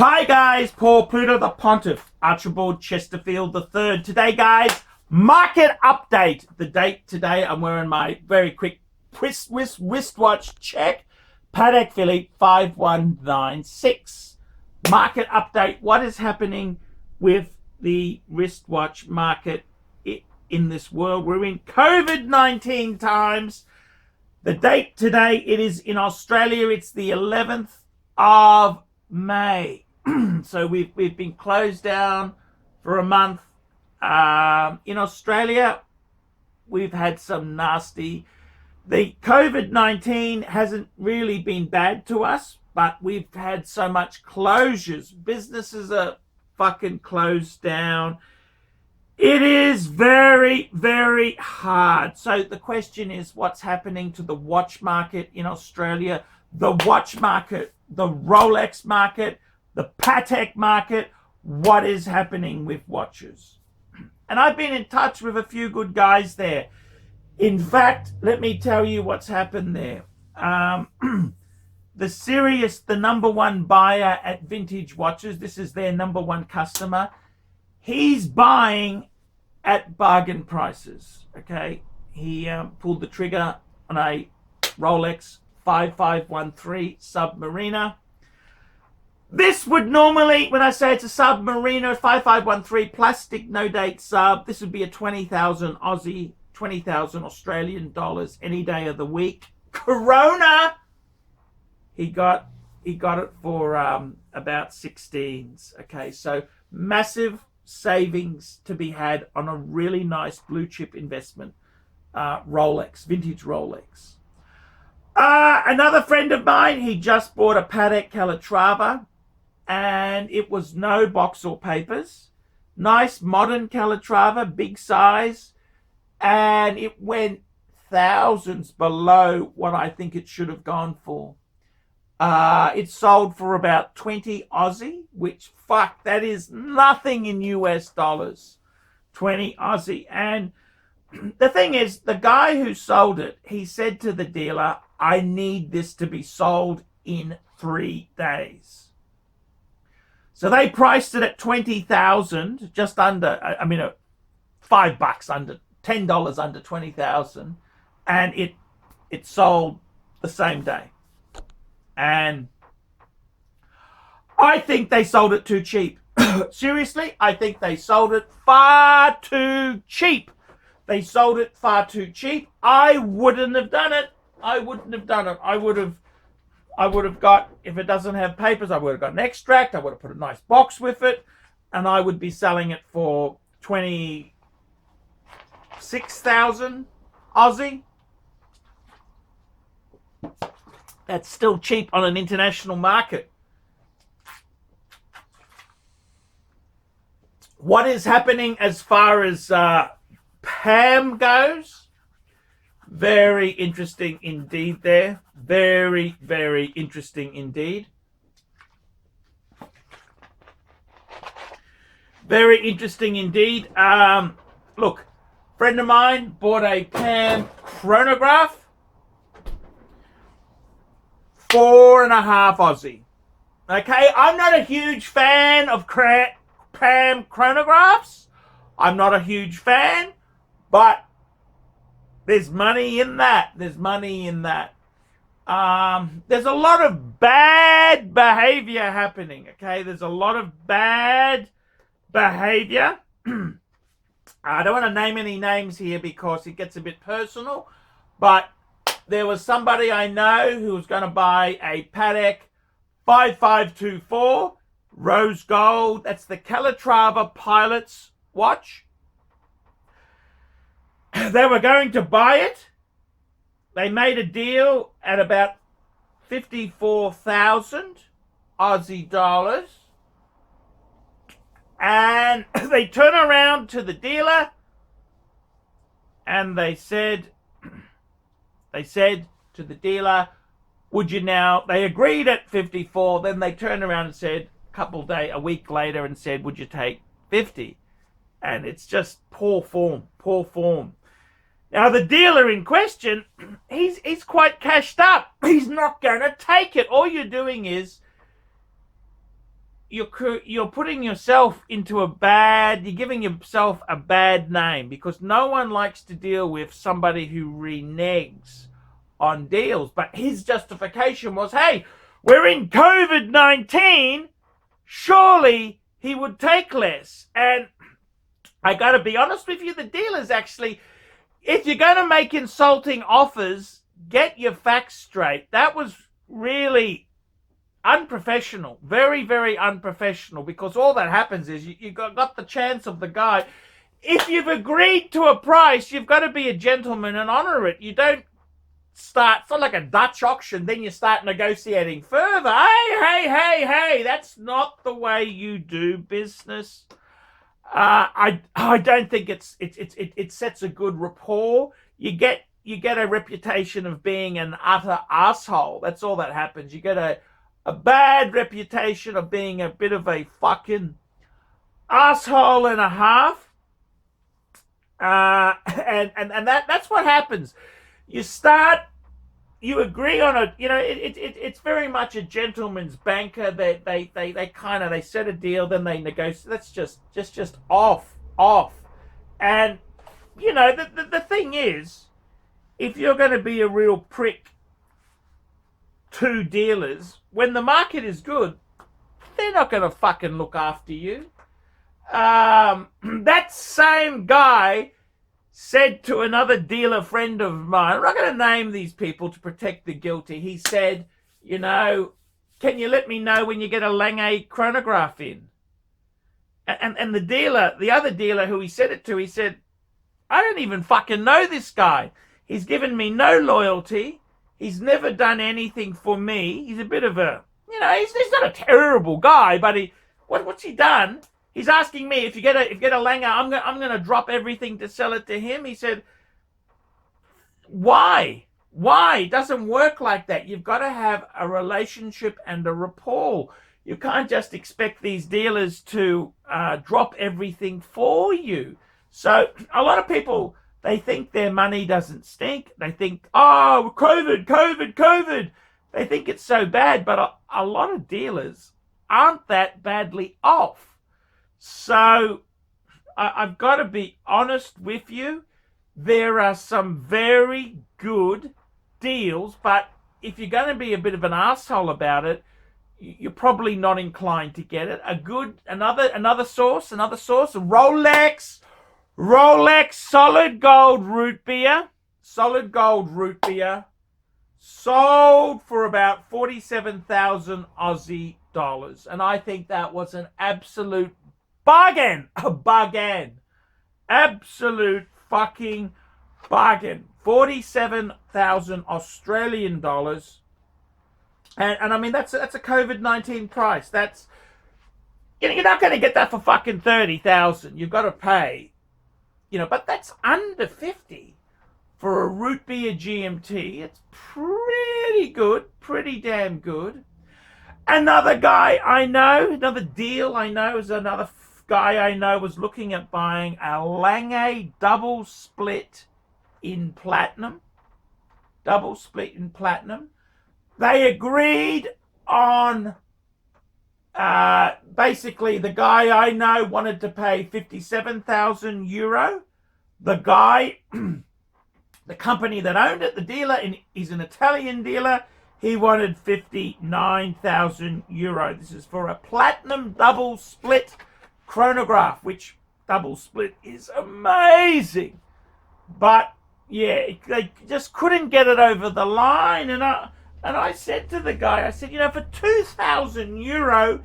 Hi guys, Paul Pluto the Pontiff, Archibald Chesterfield III. Today guys, market update. The date today, I'm wearing my very quick wristwatch check. Patek Philippe 5196. Market update. What is happening with the wristwatch market in this world? We're in COVID-19 times. The date today, it is in Australia, it's the 11th of May. So we've been closed down for a month. In Australia, we've had some nasty... The COVID-19 hasn't really been bad to us, but we've had so much closures. Businesses are fucking closed down. It is very, very hard. So the question is, what's happening to the watch market in Australia, the watch market, the Rolex market, the Patek market? What is happening with watches? And I've been in touch with a few good guys there. In fact, let me tell you what's happened there. The number one buyer at Vintage Watches, this is their number one customer, he's buying at bargain prices, okay? He pulled the trigger on a Rolex 5513 Submariner. This would normally, when I say it's a Submariner 5513 plastic no date sub, this would be a 20,000 Aussie, 20,000 Australian dollars any day of the week. Corona, he got it for about 16s. Okay, so massive savings to be had on a really nice blue chip investment, Rolex, vintage Rolex. Another friend of mine, he just bought a Patek Calatrava, and it was no box or papers. Nice modern Calatrava, big size, and it went thousands below what I think it should have gone for. It sold for about 20 Aussie, which, fuck, that is nothing in US dollars. 20 Aussie. And the thing is, the guy who sold it, he said to the dealer, I need this to be sold in 3 days. So they priced it at 20,000, just under, $5 under, $10 under 20,000, and it sold the same day. And I think they sold it too cheap. Seriously, I think they sold it far too cheap. They sold it far too cheap. I wouldn't have done it. I would have got, if it doesn't have papers, I would have got an extract. I would have put a nice box with it, and I would be selling it for 26,000 Aussie. That's still cheap on an international market. What is happening as far as PAM goes? Very interesting indeed there. Very, very interesting indeed. Very interesting indeed. Look, friend of mine bought a PAM chronograph. 4.5 Aussie. Okay, I'm not a huge fan of PAM chronographs. I'm not a huge fan, but there's money in that. There's money in that. There's a lot of bad behavior happening. Okay, there's a lot of bad behavior. I don't want to name any names here because it gets a bit personal, but there was somebody I know who was going to buy a Patek 5524 rose gold. That's the Calatrava pilot's watch. They were going to buy it. They made a deal at about 54,000 Aussie dollars. And they turn around to the dealer and they said to the dealer, would you now, they agreed at 54, then they turned around and said a week later and said, would you take 50? And it's just poor form. Now the dealer in question, he's quite cashed up. He's not going to take it. All you're doing is you're putting yourself into you're giving yourself a bad name, because no one likes to deal with somebody who reneges on deals. But his justification was, hey, we're in COVID-19, surely he would take less. And I got to be honest with you, the dealers actually, if you're going to make insulting offers, get your facts straight. That was really unprofessional, very, very unprofessional, because all that happens is you got the chance of the guy. If you've agreed to a price, you've got to be a gentleman and honor it. You don't start, it's not like a Dutch auction, then you start negotiating further. Hey, that's not the way you do business. I don't think it sets a good rapport. You get a reputation of being an utter asshole. That's all that happens. You get a bad reputation of being a bit of a fucking asshole and a half. And that's what happens. You agree on it. You know, it's very much a gentleman's banker. They set a deal, then they negotiate. That's just off. And you know, the thing is, if you're going to be a real prick to dealers, when the market is good, they're not going to fucking look after you. That same guy said to another dealer friend of mine, I'm not going to name these people to protect the guilty. He said, you know, can you let me know when you get a Lange chronograph in? And the other dealer who he said it to, he said, I don't even fucking know this guy. He's given me no loyalty. He's never done anything for me. He's a bit of a, you know, he's not a terrible guy, but what's he done? He's asking me, if you get a Lange, I'm gonna drop everything to sell it to him. He said, why? It doesn't work like that. You've got to have a relationship and a rapport. You can't just expect these dealers to drop everything for you. So a lot of people, they think their money doesn't stink. They think, oh, COVID. They think it's so bad, but a lot of dealers aren't that badly off. So I've got to be honest with you. There are some very good deals, but if you're going to be a bit of an asshole about it, you're probably not inclined to get it. Another source, Rolex solid gold root beer, sold for about 47,000 Aussie dollars, and I think that was an absolute bargain. Absolute fucking bargain. 47,000 Australian dollars. And I mean, that's a COVID-19 price. That's, you know, you're not going to get that for fucking 30,000. You've got to pay, you know, but that's under 50 for a root beer GMT. It's pretty good, pretty damn good. Another deal I know is another guy I know was looking at buying a Lange double split in platinum. They agreed on, basically the guy I know wanted to pay 57,000 euro. The guy, the company that owned it, the dealer, he's an Italian dealer, he wanted 59,000 euro. This is for a platinum double split chronograph, which double split is amazing. But yeah, they just couldn't get it over the line. And I said to the guy, I said, you know, for 2,000 euro,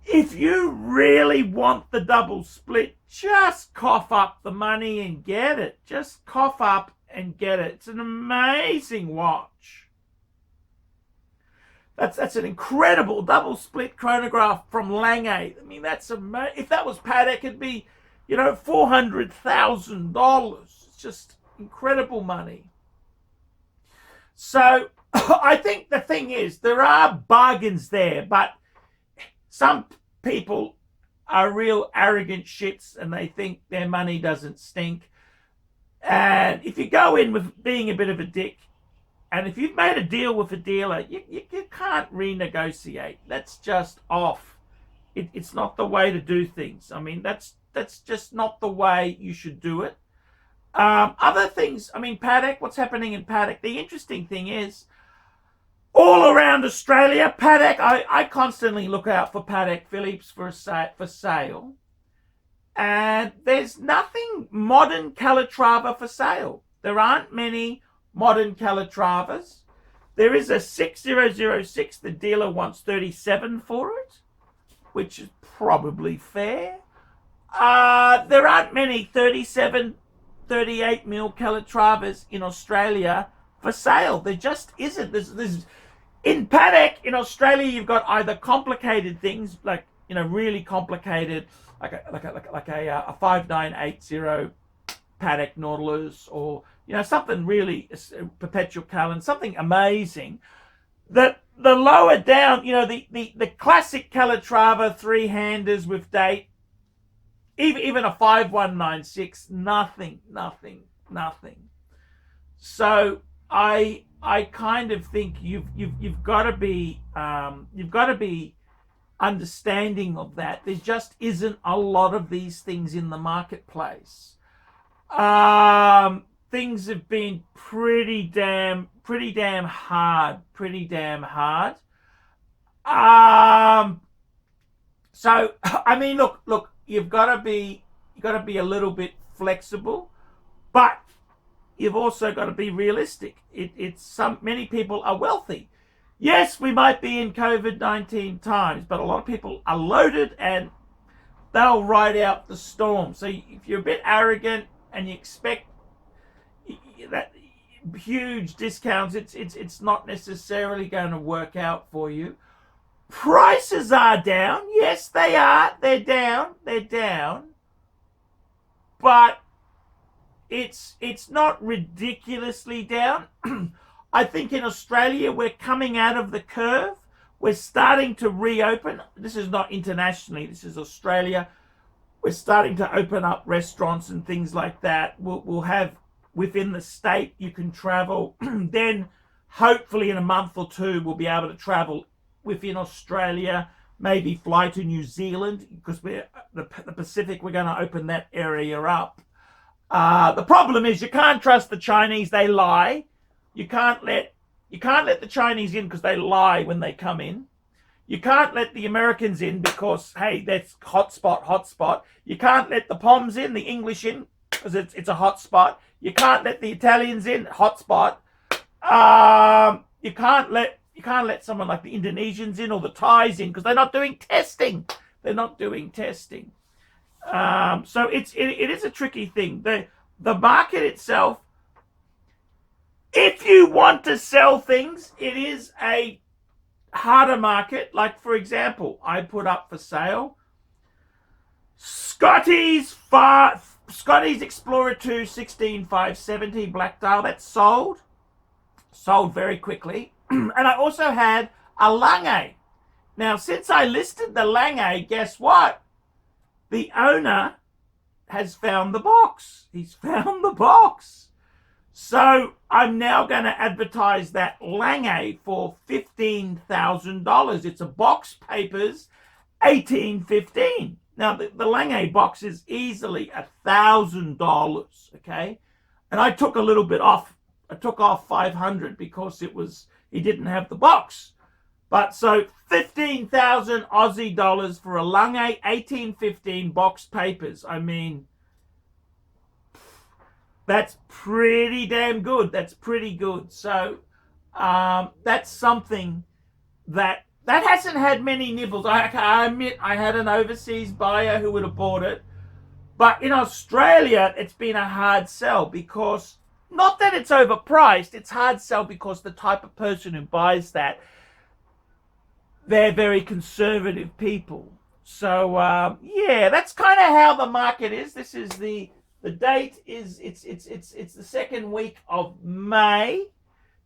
if you really want the double split, just cough up the money and get it. Just cough up and get it. It's an amazing watch. That's an incredible double split chronograph from Lange. I mean, that's amazing. If that was Patek, it'd be, you know, $400,000. It's just incredible money. So I think the thing is, there are bargains there, but some people are real arrogant shits and they think their money doesn't stink. And if you go in with being a bit of a dick, and if you've made a deal with a dealer, you can't renegotiate. That's just off. It's not the way to do things. I mean, that's just not the way you should do it. Other things, I mean, Patek, what's happening in Patek? The interesting thing is, all around Australia, Patek, I constantly look out for Patek Philippes for sale. And there's nothing modern Calatrava for sale. There aren't many modern Calatravas. There is a 6006, the dealer wants 37 for it, which is probably fair. There aren't many 37, 38 mil Calatravas in Australia for sale. There just isn't. There's in Patek in Australia, you've got either complicated things like, you know, really complicated, like a 5980 Patek Nautilus, or, you know, something really perpetual Callan, something amazing. That the lower down, you know, the classic Calatrava three-handers with date, even a 5196, nothing. So I kind of think you've got to be understanding of that. There just isn't a lot of these things in the marketplace. Things have been pretty damn hard. So I mean, look, you've got to be a little bit flexible, but you've also got to be realistic. Many people are wealthy. Yes, we might be in COVID-19 times, but a lot of people are loaded and they'll ride out the storm. So if you're a bit arrogant and you expect that huge discounts, it's not necessarily going to work out for you. Prices are down. Yes, they are. They're down. But it's not ridiculously down. I think in Australia, we're coming out of the curve. We're starting to reopen. This is not internationally. This is Australia. We're starting to open up restaurants and things like that. We'll have within the state, you can travel. Then hopefully in a month or two, we'll be able to travel within Australia, maybe fly to New Zealand, because the Pacific, we're going to open that area up. The problem is you can't trust the Chinese. They lie. You can't let the Chinese in because they lie when they come in. You can't let the Americans in because, hey, that's hotspot. You can't let the Poms in, the English in, because it's a hotspot. You can't let the Italians in, hotspot. You can't let someone like the Indonesians in or the Thais in because they're not doing testing. So it is a tricky thing. The market itself, if you want to sell things, it is a harder market. Like, for example, I put up for sale Scotty's Explorer 2 16570 black dial. That's sold very quickly. And I also had a Lange. Now, since I listed the Lange, guess what? The owner has found the box. He's found the box. So I'm now going to advertise that Lange for $15,000. It's a box papers, $1,815. Now the Lange box is easily $1,000. Okay, and I took a little bit off. I took off $500 because he didn't have the box. But so 15,000 Aussie dollars for a Lange 1815 box papers. I mean, that's pretty damn good. That's pretty good. So that's something that hasn't had many nibbles. I admit I had an overseas buyer who would have bought it. But in Australia, it's been a hard sell because, not that it's overpriced, it's hard sell because the type of person who buys that, they're very conservative people. So yeah, that's kind of how the market is. This is the date is it's the second week of May.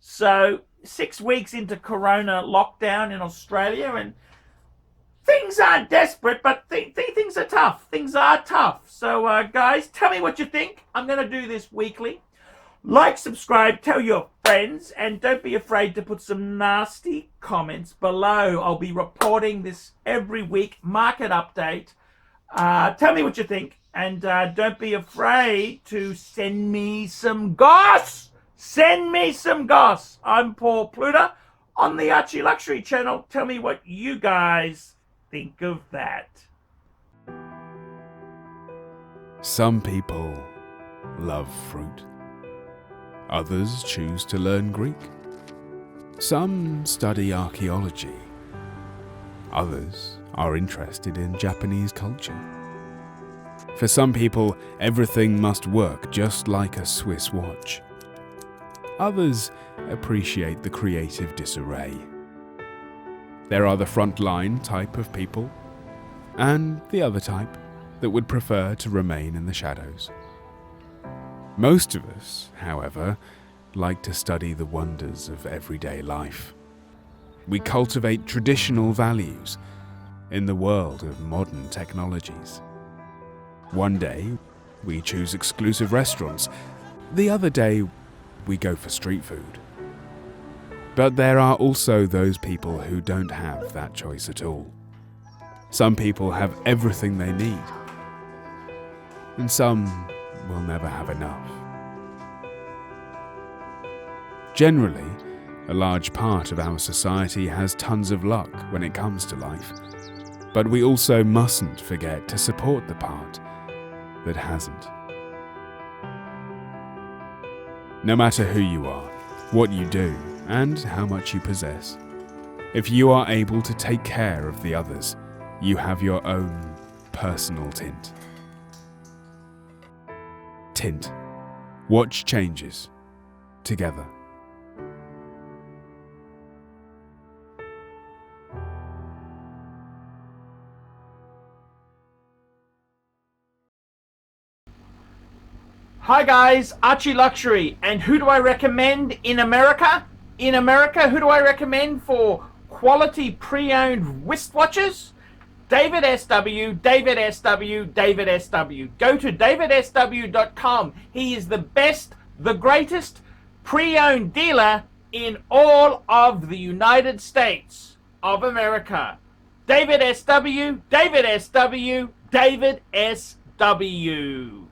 So 6 weeks into Corona lockdown in Australia, and things aren't desperate, but things are tough. So guys, tell me what you think. I'm going to do this weekly. Like, subscribe, tell your friends, and don't be afraid to put some nasty comments below. I'll be reporting this every week, market update. Tell me what you think, and don't be afraid to send me some goss. Send me some goss. I'm Paul Pluter on the ArchieLuxury channel. Tell me what you guys think of that. Some people love fruit. Others choose to learn Greek. Some study archaeology. Others are interested in Japanese culture. For some people, everything must work just like a Swiss watch. Others appreciate the creative disarray. There are the frontline type of people, and the other type that would prefer to remain in the shadows. Most of us, however, like to study the wonders of everyday life. We cultivate traditional values in the world of modern technologies. One day, we choose exclusive restaurants. The other day, we go for street food. But there are also those people who don't have that choice at all. Some people have everything they need, and some will never have enough. Generally, a large part of our society has tons of luck when it comes to life, but we also mustn't forget to support the part that hasn't. No matter who you are, what you do, and how much you possess, if you are able to take care of the others, you have your own personal tint. Tint. Watch changes. Together. Hi guys, ArchieLuxury, and who do I recommend in America? In America, who do I recommend for quality pre-owned wristwatches? David SW, David SW, David SW. Go to davidsw.com. He is the best, the greatest pre-owned dealer in all of the United States of America. David SW, David SW, David SW.